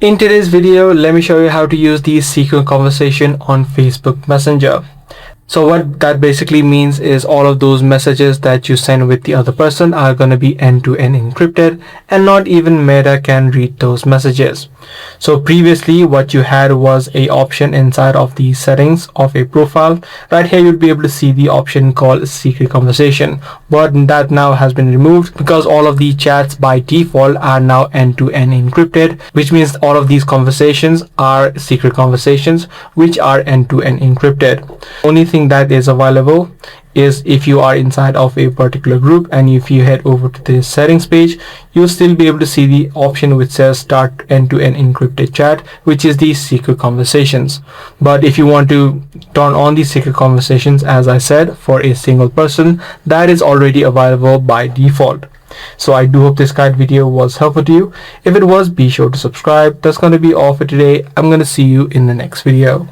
In today's video, let me show you how to use the secret conversation on Facebook Messenger. So what that basically means is all of those messages that you send with the other person are going to be end-to-end encrypted, and not even Meta can read those messages. So previously what you had was a option inside of the settings of a profile. Right here you'd be able to see the option called secret conversation, but that now has been removed because all of the chats by default are now end-to-end encrypted, which means all of these conversations are secret conversations which are end-to-end encrypted. Only thing that is available is if you are inside of a particular group, and if you head over to the settings page, you'll still be able to see the option which says start end-to-end encrypted chat, which is the secret conversations. But if you want to turn on the secret conversations, as I said, for a single person, that is already available by default. So I do hope this guide video was helpful to you. If it was, be sure to subscribe. That's going to be all for today. I'm going to see you in the next video.